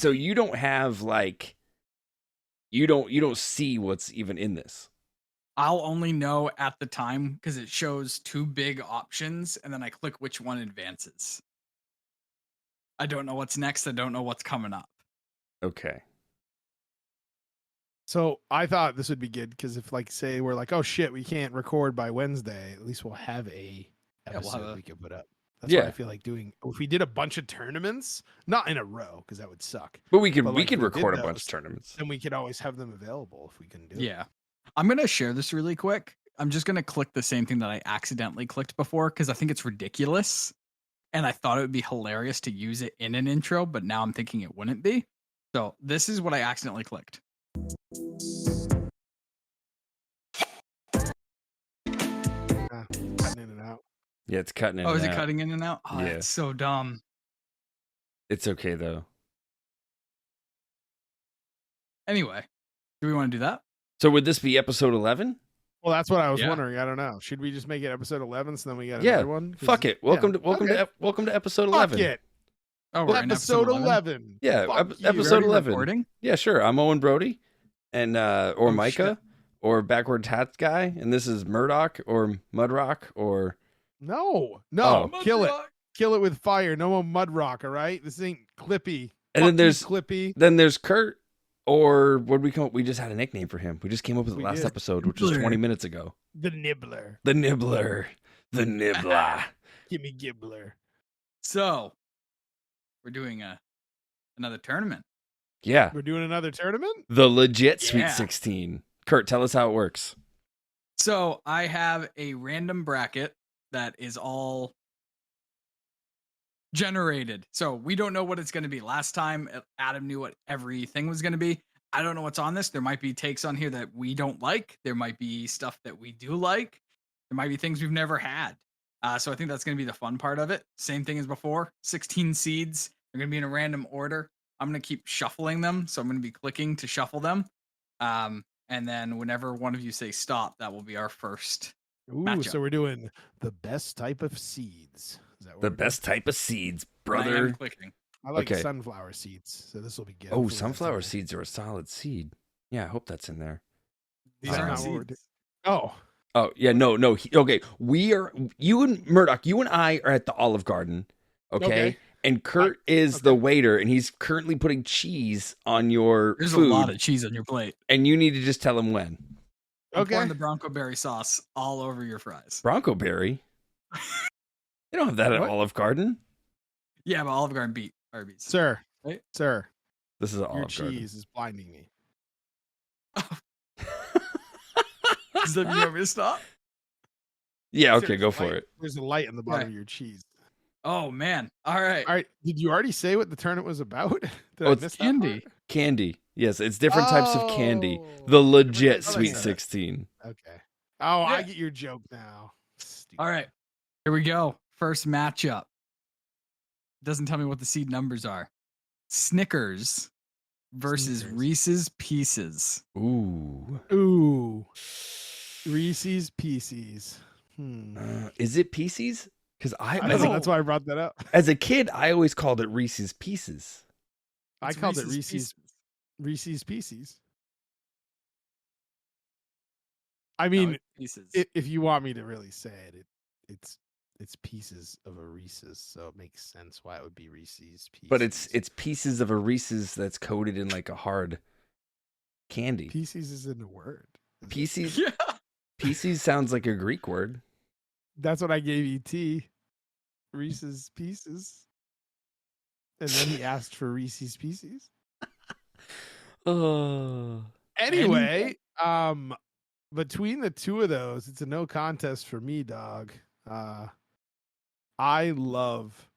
so you don't have like you don't see what's even in this. I'll only know at the time because it shows 2 big options, and then I click which one advances. I don't know what's next. I don't know what's coming up. Okay. So I thought this would be good because if, like, say we're like, oh shit, we can't record by Wednesday, at least we'll have a episode we can put up. That's what I feel like doing. If we did a bunch of tournaments, not in a row, because that would suck. But we could record a bunch of tournaments. And we could always have them available if we can do it. Yeah. I'm going to share this really quick. I'm just going to click the same thing that I accidentally clicked before because I think it's ridiculous. And I thought it would be hilarious to use it in an intro, but now I'm thinking it wouldn't be. So this is what I accidentally clicked. Cutting in and out. Yeah, it's cutting in and out. Oh, is it cutting in and out? Oh, Yeah. that's so dumb. It's okay, though. Anyway, do we want to do that? So would this be episode 11? Well, that's what I was wondering. I don't know. Should we just make it episode 11 so then we got another one? Fuck it. Welcome to episode 11. Fuck it. Oh, we're episode 11. Yeah, episode 11. Recording? Yeah, sure. I'm Owen Brody, and or Micah, or Backward Hats Guy, and this is Murdoch or Mudrock or no, kill it with fire. No more Mudrock. All right, this ain't Clippy. And then there's Clippy. Then there's Kurt, or what we come up? We just had a nickname for him. We just came up with the last episode, which was 20 minutes ago. The Nibbler. The Nibbler. The Nibbler. Gimme Gibbler. So we're doing another tournament. Yeah. We're doing another tournament? The legit Sweet 16. Kurt, tell us how it works. So I have a random bracket that is all generated. So we don't know what it's going to be. Last time, Adam knew what everything was going to be. I don't know what's on this. There might be takes on here that we don't like. There might be stuff that we do like. There might be things we've never had. So I think that's going to be the fun part of it. Same thing as before. 16 seeds. They're going to be in a random order. I'm going to keep shuffling them. So I'm going to be clicking to shuffle them. And then whenever one of you say stop, that will be our first matchup. So we're doing the best type of seeds. Is that the best type of seeds, brother? I am clicking. I like sunflower seeds, so this will be good. Oh, sunflower seeds are a solid seed. Yeah, I hope that's in there. These are not seeds. Oh, yeah, no. Okay, we are, you and Murdoch, you and I are at the Olive Garden, okay? And Kurt is the waiter, and he's currently putting cheese on your There's food. a lot of cheese on your plate. And you need to just tell him when. I'm pouring the Bronco Berry sauce all over your fries. Bronco Berry? You don't have that at Olive Garden. Yeah, but Olive Garden beat Arby's. Sir, right? Sir. This is Olive Your Garden. cheese is blinding me. Does that mean you want me to stop? Yeah, okay, go for it. There's a light on the bottom of your cheese. Oh, man. All right. Did you already say what the tournament was about? It's candy. Candy. Yes, it's different types of candy. The legit Sweet 16. Okay. Oh, I get your joke now. Stupid. All right. Here we go. First matchup. Doesn't tell me what the seed numbers are. Snickers versus Reese's Pieces. Ooh. Reese's Pieces. Is it Pieces? Because I don't know. That's why I brought that up. As a kid, I always called it Reese's Pieces. I called it Reese's Pieces. I mean, if you want me to really say it, it's pieces of a Reese's, so it makes sense why it would be Reese's Pieces. But it's pieces of a Reese's that's coated in like a hard candy. Pieces isn't a word. Pieces? Yeah. Pieces sounds like a Greek word. That's what I gave ET. Reese's Pieces. And then he asked for Reese's Pieces. Anyway, between the two of those, it's a no contest for me, dog. I love,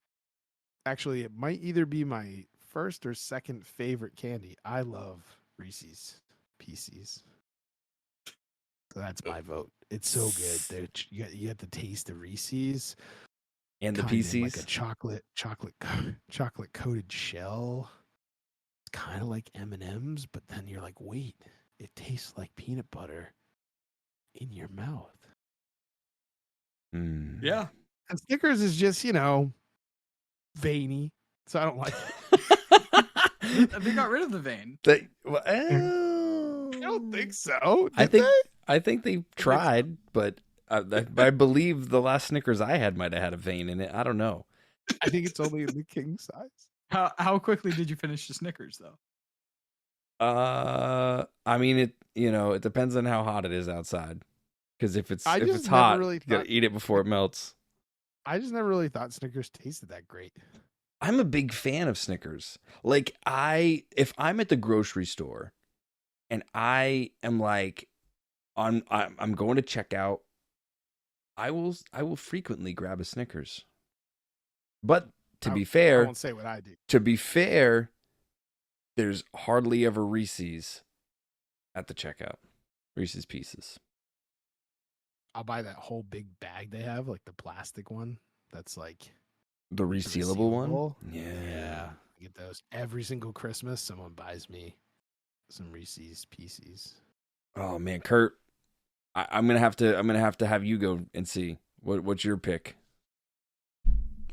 actually, it might either be my first or second favorite candy. I love Reese's Pieces. So that's my vote. It's so good. You get the taste of Reese's and the Pieces, like a chocolate coated shell. It's kind of like M&Ms, but then you're like, wait, it tastes like peanut butter in your mouth. Yeah. And Snickers is just, veiny. So I don't like it. They got rid of the vein. I don't think so. I Did think they? I think they tried, but I believe the last Snickers I had might have had a vein in it. I don't know. I think it's only in the king size. How quickly did you finish the Snickers though? I mean it depends on how hot it is outside. Because if it's I just never hot, really you gotta thought- eat it before it melts. I just never really thought Snickers tasted that great. I'm a big fan of Snickers. Like if I'm at the grocery store and I am like I'm going to check out, I will frequently grab a Snickers. But to be I fair, won't say what I do. to be fair, there's hardly ever Reese's at the checkout. Reese's Pieces. I'll buy that whole big bag they have, like the plastic one. That's like The resealable one? resealable. Yeah. I get those every single Christmas. Someone buys me some Reese's Pieces. Oh man, Kurt, I'm gonna have to have you go and see what's your pick.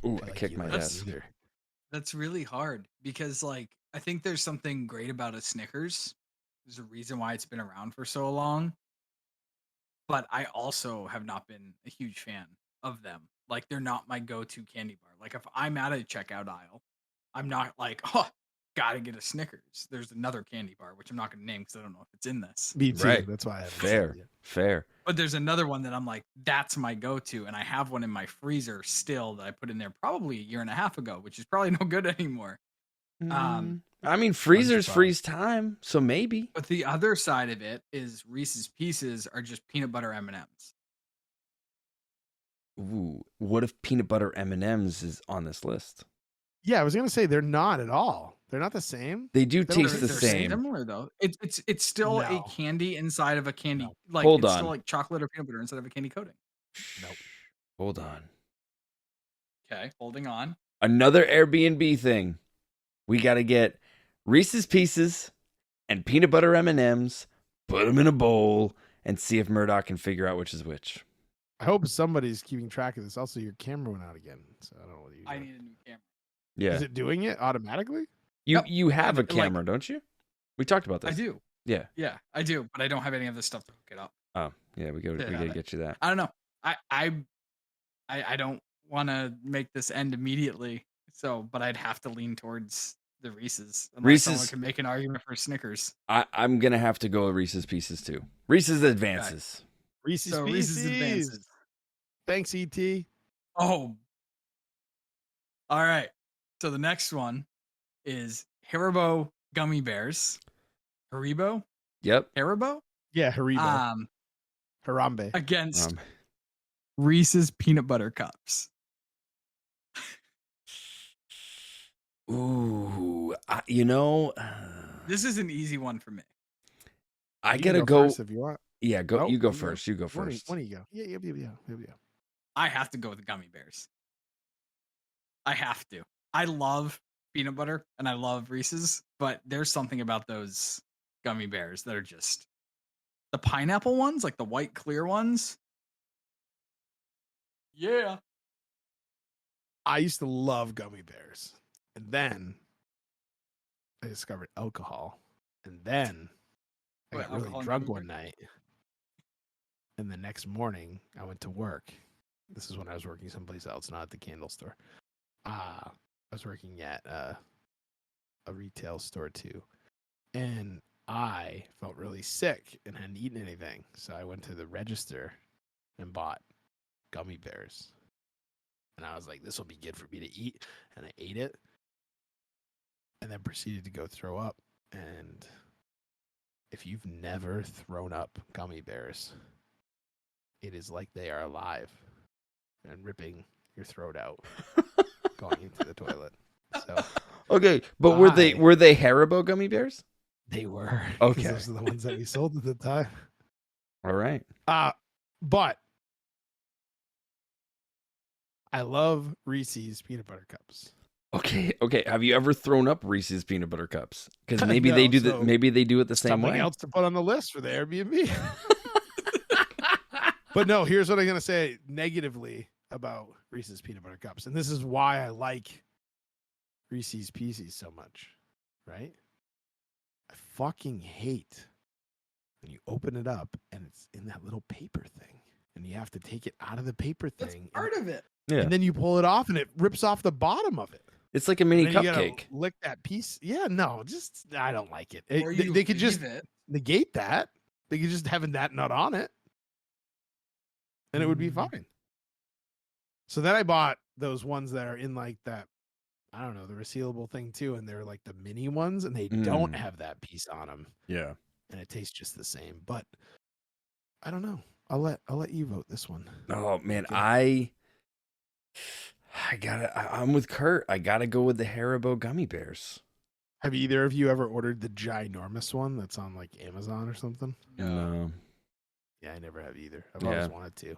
Ooh, I like kicked you my like desk. either. That's really hard because like I think there's something great about a Snickers. There's a reason why it's been around for so long. But I also have not been a huge fan of them. Like they're not my go-to candy bar. Like if I'm at a checkout aisle, I'm not like, oh, gotta get a Snickers. There's another candy bar, which I'm not gonna name because I don't know if it's in this. Me too. Right. That's why I haven't Fair, said it yet. fair. But there's another one that I'm like, that's my go-to, and I have one in my freezer still that I put in there probably a year and a half ago, which is probably no good anymore. I mean, freezers SpongeBob. freeze time, so maybe. But the other side of it is Reese's Pieces are just peanut butter M&Ms. Ooh, what if peanut butter M&Ms is on this list? Yeah, I was gonna say they're not at all. They're not the same. They do They don't- taste the They're same. similar though. It's still a No. candy inside of a candy. No. Like Hold it's on. still like chocolate or peanut butter inside of a candy coating. Nope. Hold on. Okay, holding on. Another Airbnb thing. We got to get Reese's Pieces and peanut butter M&Ms, put them in a bowl, and see if Murdoch can figure out which is which. I hope somebody's keeping track of this. Also, your camera went out again, so I don't know what you. I need a new camera. Yeah. Is it doing it automatically? You Yep. you have a Like- camera, don't you? We talked about this. I do. Yeah. Yeah, I do, but I don't have any of this stuff to hook it up. Oh, yeah, we Yeah, gotta get you that. I don't know. I don't want to make this end immediately. So, but I'd have to lean towards the Reese's. Unless someone Reese's- can make an argument for Snickers. I'm gonna have to go with Reese's Pieces too. Reese's Advances. Reese's So Pieces. Reese's Advances. Thanks, ET. Oh. All right. So the next one is Haribo gummy bears. Haribo? Yep. Haribo? Yeah, Haribo. Harambe. Against Um, Reese's peanut butter cups. ooh, This is an easy one for me. I You can gotta go. first if you want. Yeah, go. Nope, you go you go. first. You go When first. do you go? Yeah. I have to go with the gummy bears. I have to. I love peanut butter and I love Reese's, but there's something about those gummy bears that are just the pineapple ones, like the white clear ones. Yeah. I used to love gummy bears, and then I discovered alcohol, and then I What, got really alcohol and drunk gummy one night. And the next morning, I went to work. This is when I was working someplace else, not at the candle store. I was working at a retail store too, and I felt really sick and hadn't eaten anything, so I went to the register and bought gummy bears. And I was like, this will be good for me to eat. And I ate it and then proceeded to go throw up. And if you've never thrown up gummy bears, it is like they are alive and ripping your throat out going into the toilet. So Okay, but were they Haribo gummy bears? they were. 'Cause Okay. Those are the ones that we sold at the time. All right. But I love Reese's peanut butter cups. Okay. Have you ever thrown up Reese's peanut butter cups? Because maybe they No, do so maybe they do it the same Something way. else to put on the list for the Airbnb. But no, here's what I'm gonna say negatively about Reese's peanut butter cups, and this is why I like Reese's Pieces so much. right? I fucking hate when you open it up and it's in that little paper thing, and you have to take it out of the paper That's thing. part of it. Yeah. And then you pull it off and it rips off the bottom of it. It's like a mini And then you gotta cupcake. lick that piece. Yeah, no, just I don't like it. Or They could just leave it. negate that. They could just have that nut on it, and it would be fine. So then I bought those ones that are in like that, I don't know, the resealable thing too, and they're like the mini ones, and they don't have that piece on them. Yeah. And it tastes just the same. But I don't know. I'll let you vote this one. Oh man, Okay. I'm with Kurt. I gotta go with the Haribo gummy bears. Have either of you ever ordered the ginormous one that's on like Amazon or something? No. Yeah, I never have either. I've always wanted to.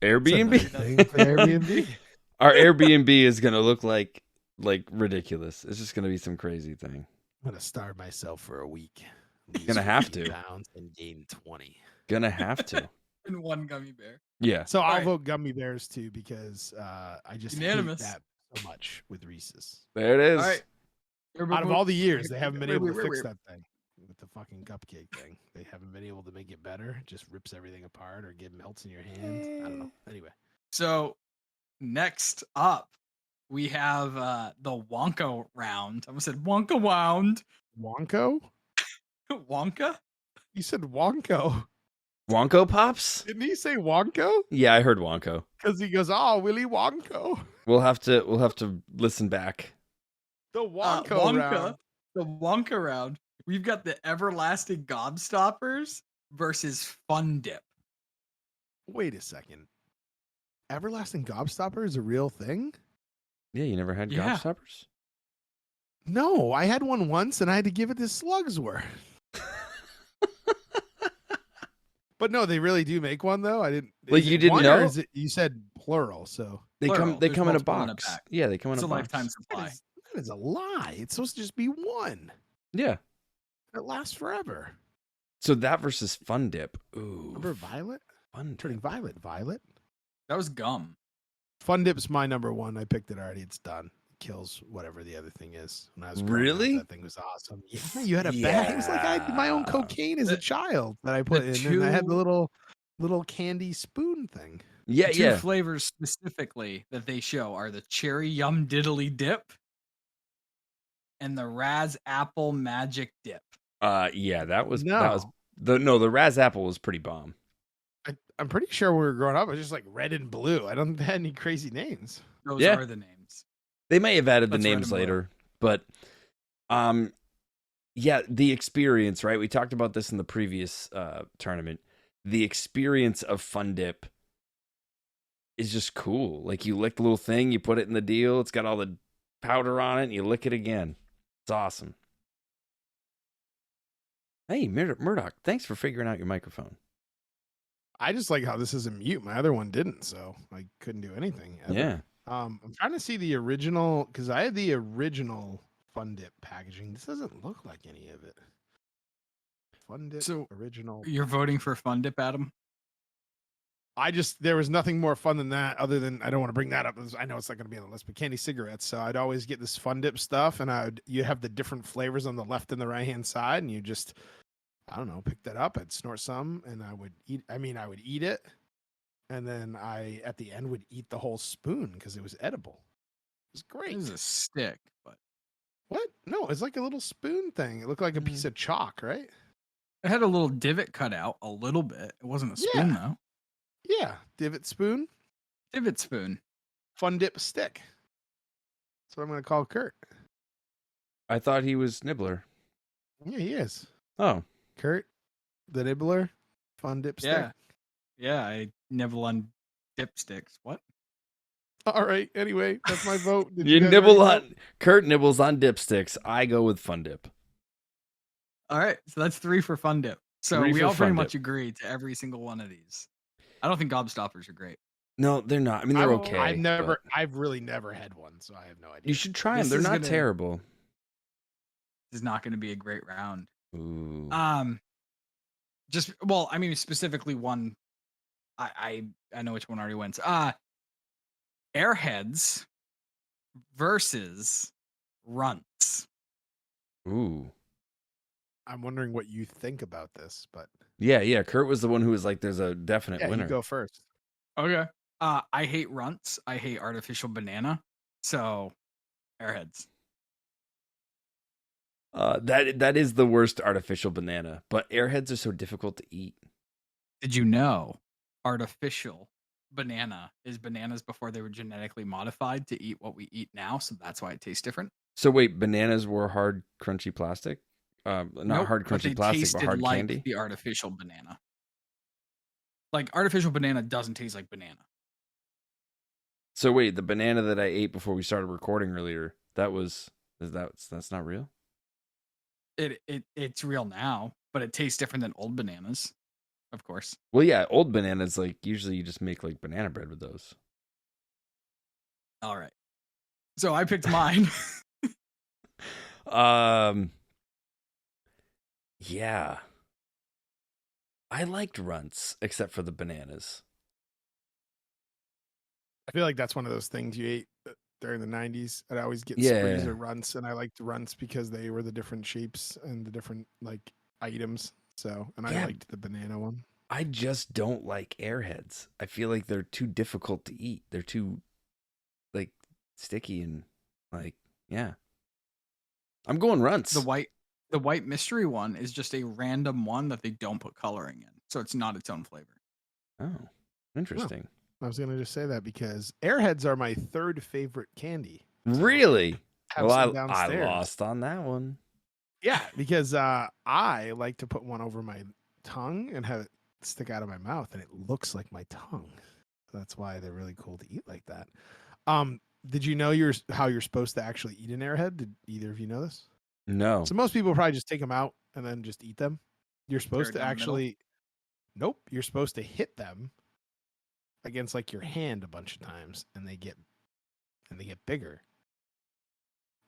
Airbnb. It's a nice thing for Airbnb. Our Airbnb is gonna look like ridiculous. It's just gonna be some crazy thing. I'm gonna starve myself for a week. Gonna have to. Pounds and gain 20. Gonna have to. In one gummy bear. Yeah. So I'll right. vote gummy bears too because I just Unanimous. hate that so much with Reese's. There it is. All right. Out of all the years, they haven't been able to Wait. fix that thing with the fucking cupcake thing. They haven't been able to make it better. It just rips everything apart or melts in your hand. I don't know. Anyway. So next up, we have the Wonka round. I almost said Wonka wound. Wonko? Wonka? You said Wonko. Wonko Pops? Didn't he say Wonko? Yeah, I heard Wonko. Because he goes, "Oh, Willy Wonko." We'll have to listen back. The Wonko round. The Wonka round. We've got the everlasting gobstoppers versus Fun Dip. Wait a second. Everlasting Gobstopper is a real thing? Yeah, you never had Yeah. gobstoppers? No, I had one once and I had to give it to Slugsworth. But no, they really do make one though. I didn't. Like, is you it didn't one, or know? is it, you said plural, so They Plural. come they There's come in a multiple in a box. pack. Yeah, they come in It's a a box. lifetime supply. that is a lie. It's supposed to just be one. Yeah. It lasts forever. So that versus Fun Dip. Ooh. Remember Violet? Fun Turning Dip. Violet. That was gum. Fun Dip's my number one. I picked it already. It's done. It kills whatever the other thing is. When I was growing up, Really? that thing was awesome. Yeah, you had a bag. It was like I had my own Yeah. cocaine as a child that I put in, and I had the little candy spoon thing. Yeah, The two yeah. flavors specifically that they show are the cherry yum diddly dip and the Raz apple magic dip. Yeah, that was No. the Raz Apple was pretty bomb. I'm pretty sure when we were growing up, it was just like red and blue. I don't have any crazy names. Those Yeah. are the names. They may have added the That's red names and blue. later, but yeah, the experience, right? We talked about this in the previous tournament. The experience of Fun Dip is just cool. Like, you lick the little thing, you put it in the deal, it's got all the powder on it, and you lick it again. It's awesome. Hey, Murdoch, thanks for figuring out your microphone. I just like how this is a mute. My other one didn't, so I couldn't do anything. Ever. Yeah. I'm trying to see the original because I had the original Fun Dip packaging. This doesn't look like any of it. Fun Dip So, original. You're voting for Fun Dip, Adam? There was nothing more fun than that other than, I don't want to bring that up. I know it's not going to be on the list, but candy cigarettes. So I'd always get this Fun Dip stuff, and you have the different flavors on the left and the right hand side, and you just, I don't know, pick that up. I'd snort some, and I would eat it, and then I at the end would eat the whole spoon because it was edible. It was great. This is a stick, but What? No, it's like a little spoon thing. It looked like a piece of chalk, right? it had a little divot cut out a little bit. It wasn't a spoon Yeah. though. Yeah, divot spoon, Divot spoon. Fun Dip stick. That's what I'm going to call Kurt. I thought he was Nibbler. Yeah, he is. Oh. Kurt, the nibbler, Fun Dip stick. Yeah. Yeah, I nibble on dipsticks. What? All right. Anyway, that's my vote. Did You guys nibble already on Kurt nibbles on dipsticks. I go with Fun Dip. All right, so that's 3 for Fun Dip. So 3 we for all pretty Fun much Dip. agree to every single one of these. I don't think gobstoppers are great. No, they're not. I mean, they're vote? okay. I've really never had one, so I have no idea. You should try them. This They're is not gonna- terrible. This is not going to be a great round. Ooh. Specifically one. I know which one already wins. Airheads versus Runts. Ooh. I'm wondering what you think about this, but Yeah. Kurt was the one who was like, "There's a definite yeah, winner." you go first. Okay. I hate runts. I hate artificial banana. So Airheads. That is the worst artificial banana, but Airheads are so difficult to eat. Did you know artificial banana is bananas before they were genetically modified to eat what we eat now? So that's why it tastes different. So wait, bananas were hard, crunchy plastic? Not Nope, hard, but they crunchy plastic, but tasted hard like candy? the artificial banana. Like artificial banana doesn't taste like banana. So wait, the banana that I ate before we started recording earlier, that's not real? It's real now, but it tastes different than old bananas, of course. Well, yeah, old bananas, like, usually you just make, like, banana bread with those. All right. So I picked mine. Yeah. I liked runts, except for the bananas. I feel like that's one of those things you ate during the 90s. I'd always get Yeah. sprees or runts, and I liked runts because they were the different shapes and the different like items. So, and I Yeah. liked the banana one. I just don't like Airheads. I feel like they're too difficult to eat. They're too, like, sticky and, like, yeah. I'm going runts. The white mystery one is just a random one that they don't put coloring in. So it's not its own flavor. Oh, interesting. I was going to just say that because Airheads are my third favorite candy. Really? Have Well, some I downstairs. lost on that one. Yeah, because I like to put one over my tongue and have it stick out of my mouth, and it looks like my tongue. That's why they're really cool to eat like that. Did you know how you're supposed to actually eat an Airhead? Did either of you know this? No. So most people probably just take them out and then just eat them. You're supposed to down the middle? actually, nope. You're supposed to hit them against like your hand a bunch of times, and they get bigger,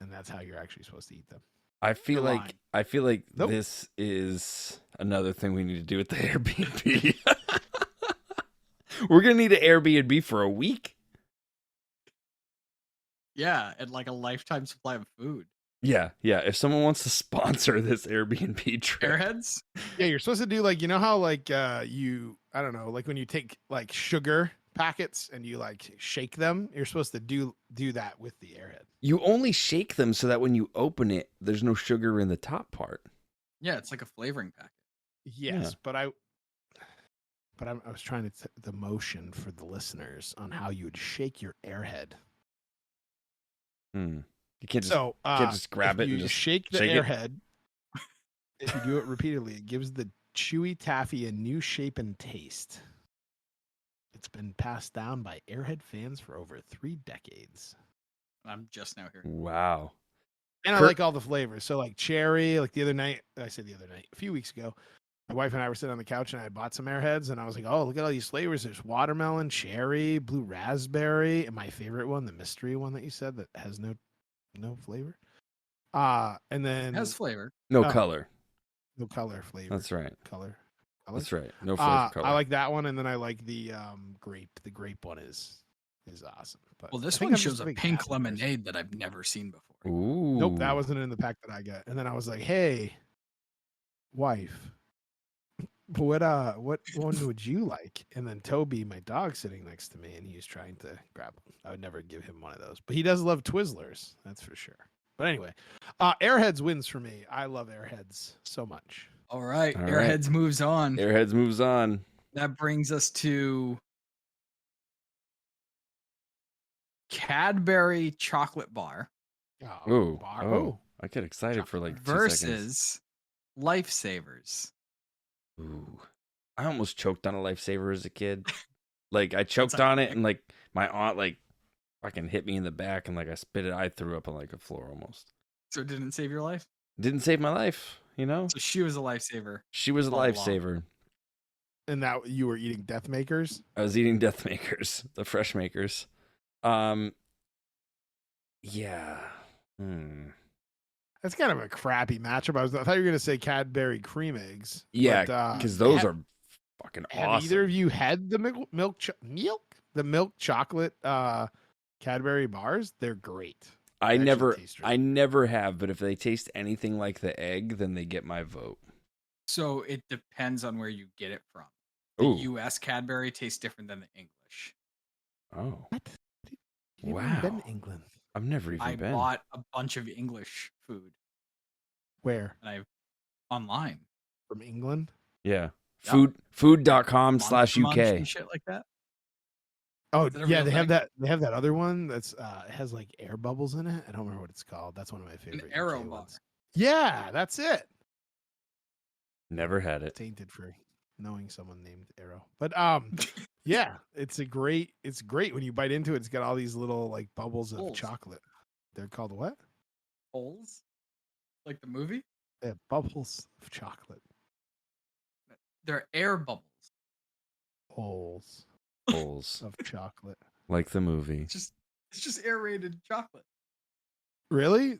and that's how you're actually supposed to eat them. I feel You're like Nope. this is another thing we need to do with the Airbnb. We're gonna need an Airbnb for a week. Yeah, and like a lifetime supply of food. Yeah. If someone wants to sponsor this Airbnb trip, Airheads? Yeah, you're supposed to do like, you know how like I don't know, like when you take like sugar packets and you like shake them, you're supposed to do that with the Airhead. you only shake them so that when you open it, there's no sugar in the top part. Yeah, it's like a flavoring packet. Yes, Yeah. but I was trying to the motion for the listeners on how you would shake your Airhead. You can't just, So can't just grab if it and you just shake the shake it? Airhead. If you do it repeatedly, it gives the chewy taffy a new shape and taste. It's been passed down by Airhead fans for over 3 decades. I'm just now hearing. Wow. And I Kurt- like all the flavors. So like cherry, like a few weeks ago, my wife and I were sitting on the couch and I bought some Airheads and I was like, oh, look at all these flavors. There's watermelon, cherry, blue raspberry, and my favorite one, the mystery one that you said that has no flavor. And then It has flavor. No Oh. color. no color flavor. That's right. Color. That's right. No flavor color. I like that one, and then I like the grape. The grape one is awesome. But Well, I this think one I'm shows just a big pink apple person. lemonade that I've never seen before. Ooh. Nope, that wasn't in the pack that I got. And then I was like, "Hey, wife, what one would you like?" And then Toby, my dog, sitting next to me, and he was trying to grab them. I would never give him one of those, but he does love Twizzlers, that's for sure. But anyway, Airheads wins for me. I love Airheads so much. All right, All right. Airheads moves on. Airheads moves on. That brings us to Cadbury chocolate bar Ooh. bar. Oh. I get excited for like 2 seconds. versus Lifesavers. Ooh. I almost choked on a Lifesaver as a kid. Like I choked That's on it ironic. and like my aunt like fucking hit me in the back and like I spit it. I threw up on like a floor almost. So it didn't save your life. Didn't save my life, you know? So she was a lifesaver. She was a all along. lifesaver. And that you were eating Death Makers. I was eating Death Makers, the fresh makers. Yeah. That's kind of a crappy matchup. I thought you were gonna say Cadbury cream eggs. Yeah, but, because those have- are fucking Have awesome. either of you had the milk chocolate Cadbury bars? They're great. I They actually never, taste I never have, but if they taste anything like the egg, then they get my vote. So it depends on where you get it from. The Ooh. U.S. Cadbury tastes different than the English. Oh, What? You've wow. even been to England. I've never even I been. bought a bunch of English food, Where? and I online. From England? Yeah. Yep. Monster Munch Food.com/UK. and shit like that. Oh Is that a yeah, real they have thing? that. They have that other one that's it has like air bubbles in it. I don't remember what it's called. That's one of my An favorite Arrow UK bar. ones. Yeah, that's it. Never had it. Tainted for knowing someone named Arrow, but yeah, it's great when you bite into it. It's got all these little like bubbles of Holes. chocolate. They're called what? Holes, like the movie. Yeah, bubbles of chocolate. They're air bubbles. Holes Holes. of chocolate. Like the movie. It's just aerated chocolate. Really?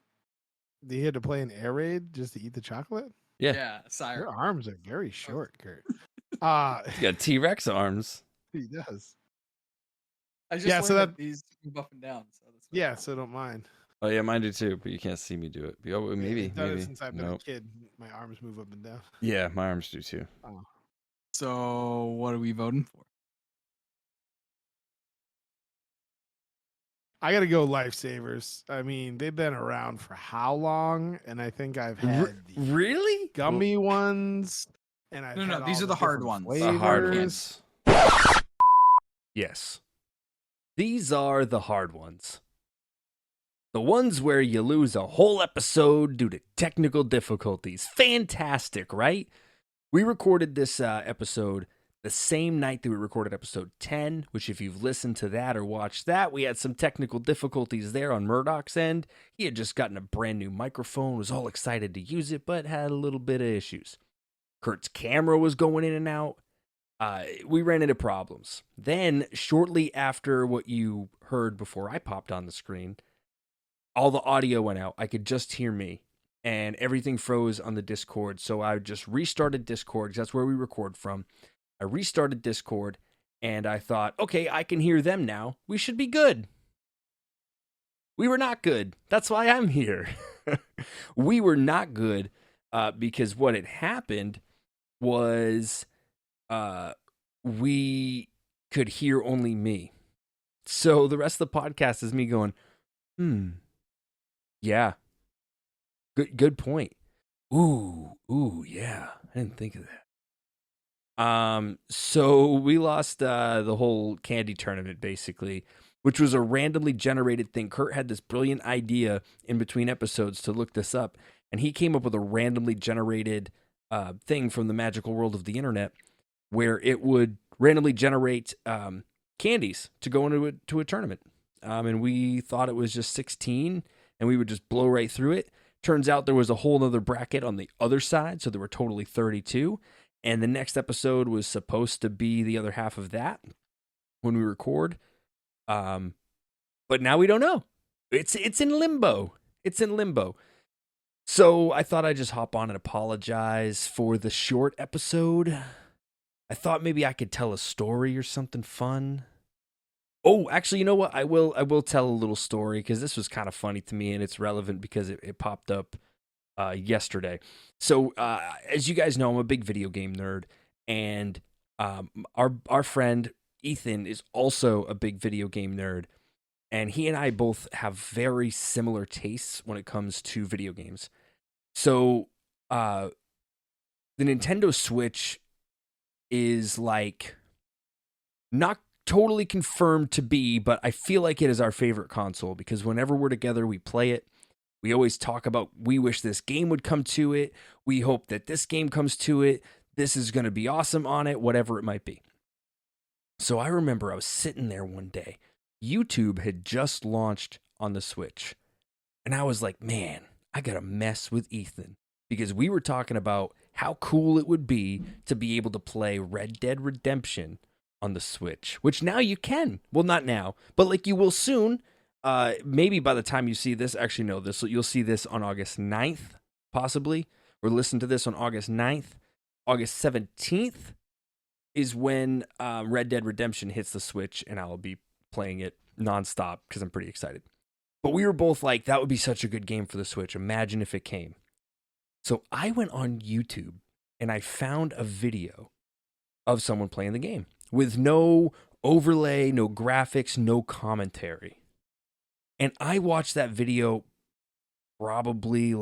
You had to play an air raid just to eat the chocolate? Yeah. Yeah, sire. Your arms are very short, Kurt. He's got T-Rex arms. He does. I just Yeah, learned so that that- these move up and down. So that's Yeah, so don't mind. Oh yeah, mine do too, but you can't see me do it. Oh, maybe, I've done maybe. it since I've been a Nope. kid. My arms move up and down. Yeah, my arms do too. So what are we voting for? I got to go lifesavers. I mean, they've been around for how long? And I think I've had the Really? gummy ones. And I've No, had these all are the hard different ones. The hard flavors. ones. Yes. These are the hard ones. The ones where you lose a whole episode due to technical difficulties. Fantastic, right? We recorded this episode the same night that we recorded episode 10, which if you've listened to that or watched that, we had some technical difficulties there on Murdoch's end. He had just gotten a brand new microphone, was all excited to use it, but had a little bit of issues. Kurt's camera was going in and out. We ran into problems. Then, shortly after what you heard before I popped on the screen, all the audio went out. I could just hear me, and everything froze on the Discord. So I just restarted Discord, because that's where we record from. I restarted Discord, and I thought, okay, I can hear them now. We should be good. We were not good. That's why I'm here. We were not good because what had happened was we could hear only me. So the rest of the podcast is me going, yeah. Good point. Ooh, yeah. I didn't think of that. So we lost the whole candy tournament basically, which was a randomly generated thing. Kurt had this brilliant idea in between episodes to look this up, and he came up with a randomly generated thing from the magical world of the internet where it would randomly generate candies to go into a tournament. And we thought it was just 16, and we would just blow right through it. Turns out there was a whole other bracket on the other side, so there were totally 32. And the next episode was supposed to be the other half of that when we record. But now we don't know. It's in limbo. It's in limbo. So I thought I'd just hop on and apologize for the short episode. I thought maybe I could tell a story or something fun. Oh, actually, you know what? I will tell a little story because this was kind of funny to me, and it's relevant because it popped up yesterday. So as you guys know, I'm a big video game nerd, and our friend Ethan is also a big video game nerd, and he and I both have very similar tastes when it comes to video games. So the Nintendo Switch is like not totally confirmed to be, but I feel like it is our favorite console because whenever we're together, we play it. We always talk about, we wish this game would come to it. We hope that this game comes to it. This is going to be awesome on it, whatever it might be. So I remember I was sitting there one day. YouTube had just launched on the Switch. And I was like, man, I got to mess with Ethan. Because we were talking about how cool it would be to be able to play Red Dead Redemption on the Switch. Which now you can. Well, not now, but like you will soon. Maybe by the time you see this, actually no, you'll see this on August 9th, possibly, or listen to this on August 9th. August 17th is when Red Dead Redemption hits the Switch, and I'll be playing it nonstop because I'm pretty excited. But we were both like, that would be such a good game for the Switch. Imagine if it came. So I went on YouTube and I found a video of someone playing the game with no overlay, no graphics, no commentary. And I watched that video probably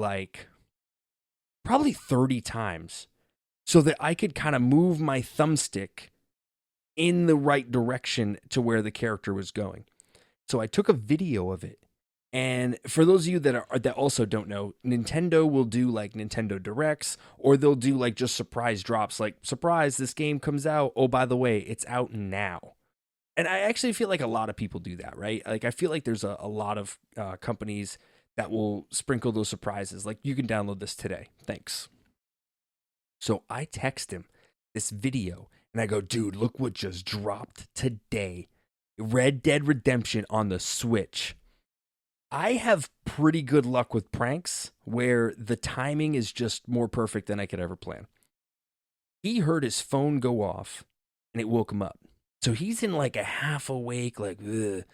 30 times so that I could kind of move my thumbstick in the right direction to where the character was going. So I took a video of it. And for those of you that also don't know, Nintendo will do like Nintendo Directs, or they'll do like just surprise drops, like, surprise, this game comes out. Oh, by the way, it's out now. And I actually feel like a lot of people do that, right? Like, I feel like there's a lot of companies that will sprinkle those surprises. Like, you can download this today. Thanks. So I text him this video and I go, dude, look what just dropped today. Red Dead Redemption on the Switch. I have pretty good luck with pranks where the timing is just more perfect than I could ever plan. He heard his phone go off and it woke him up. So he's in like a half awake, like, ugh.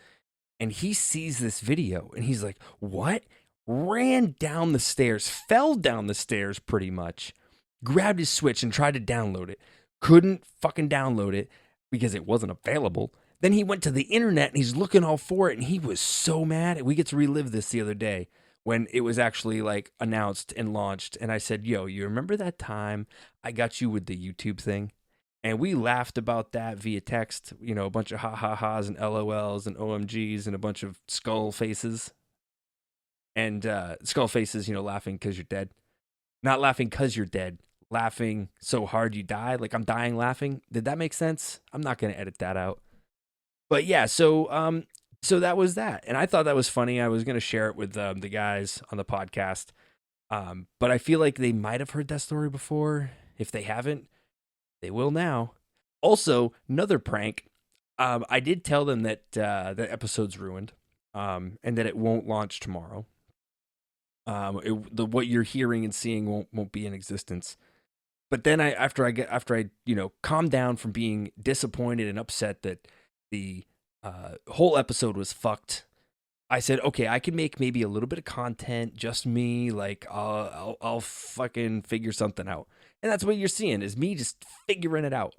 And he sees this video and he's like, what? Ran down the stairs, fell down the stairs pretty much, grabbed his Switch and tried to download it. Couldn't fucking download it because it wasn't available. Then he went to the internet and he's looking all for it and he was so mad. We get to relive this the other day when it was actually like announced and launched. And I said, yo, you remember that time I got you with the YouTube thing? And we laughed about that via text, you know, a bunch of ha-ha-has and LOLs and OMGs and a bunch of skull faces. And skull faces, you know, laughing because you're dead. Not laughing because you're dead. Laughing so hard you die. Like, I'm dying laughing. Did that make sense? I'm not going to edit that out. But yeah, so that was that. And I thought that was funny. I was going to share it with the guys on the podcast. But I feel like they might have heard that story before. If they haven't, they will now. Also, another prank. I did tell them that the episode's ruined and that it won't launch tomorrow. What you're hearing and seeing won't be in existence. But then after I calmed down from being disappointed and upset that the whole episode was fucked, I said, okay, I can make maybe a little bit of content, just me. Like, I'll fucking figure something out. And that's what you're seeing is me just figuring it out.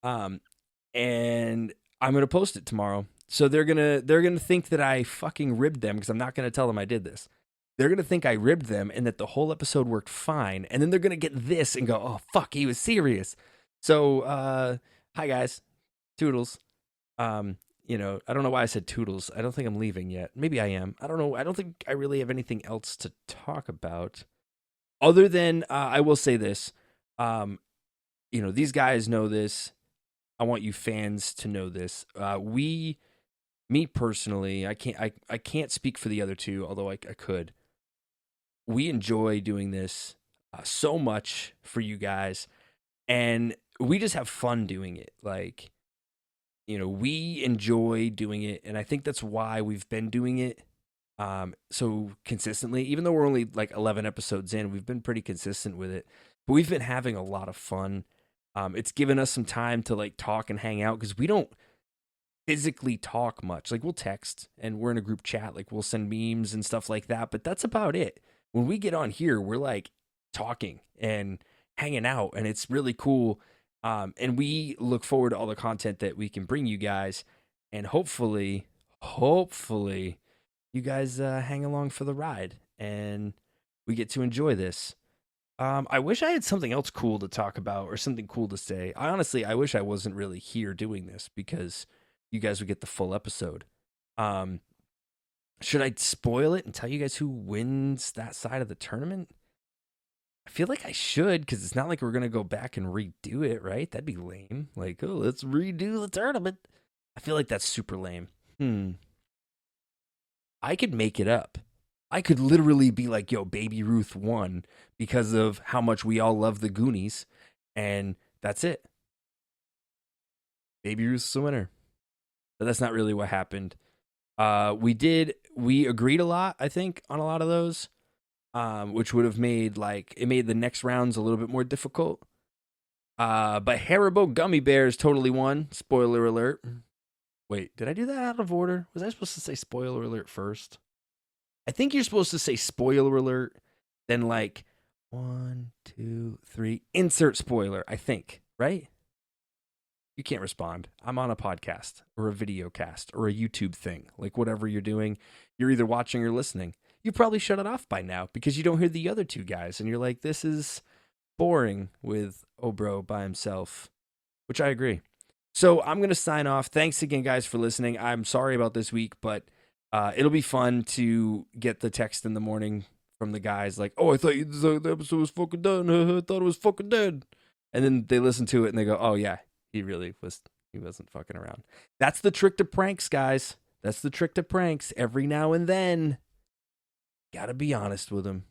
And I'm gonna post it tomorrow. So they're gonna think that I fucking ribbed them because I'm not gonna tell them I did this. They're gonna think I ribbed them and that the whole episode worked fine. And then they're gonna get this and go, oh fuck, he was serious. So hi guys, toodles. You know, I don't know why I said toodles. I don't think I'm leaving yet. Maybe I am. I don't know. I don't think I really have anything else to talk about. Other than, I will say this. You know, these guys know this. I want you fans to know this. Me personally, I can't speak for the other two, although I could. We enjoy doing this so much for you guys. And we just have fun doing it. Like, you know, we enjoy doing it, and I think that's why we've been doing it so consistently. Even though we're only like 11 episodes in, we've been pretty consistent with it. But we've been having a lot of fun. It's given us some time to like talk and hang out because we don't physically talk much. Like, we'll text and we're in a group chat. Like, we'll send memes and stuff like that, but that's about it. When we get on here, we're like talking and hanging out, and it's really cool. And we look forward to all the content that we can bring you guys, and hopefully you guys hang along for the ride and we get to enjoy this. I wish I had something else cool to talk about or something cool to say. I wish I wasn't really here doing this because you guys would get the full episode. Should I spoil it and tell you guys who wins that side of the tournament? I feel like I should, because it's not like we're going to go back and redo it, right? That'd be lame. Like, oh, let's redo the tournament. I feel like that's super lame. I could make it up. I could literally be like, yo, Baby Ruth won because of how much we all love the Goonies, and that's it. Baby Ruth's the winner. But that's not really what happened. We agreed a lot, I think, on a lot of those. Which would have made the next rounds a little bit more difficult. But Haribo Gummy Bears totally won. Spoiler alert. Wait, did I do that out of order? Was I supposed to say spoiler alert first? I think you're supposed to say spoiler alert, then like 1, 2, 3, insert spoiler, I think, right? You can't respond. I'm on a podcast or a video cast or a YouTube thing. Like whatever you're doing, you're either watching or listening. You probably shut it off by now because you don't hear the other two guys and you're like, this is boring with Obro by himself, which I agree. So I'm going to sign off. Thanks again, guys, for listening. I'm sorry about this week, but it'll be fun to get the text in the morning from the guys like, oh, I thought the episode was fucking done. I thought it was fucking dead. And then they listen to it and they go, oh, yeah. He wasn't fucking around. That's the trick to pranks, guys. That's the trick to pranks. Every now and then, gotta be honest with them.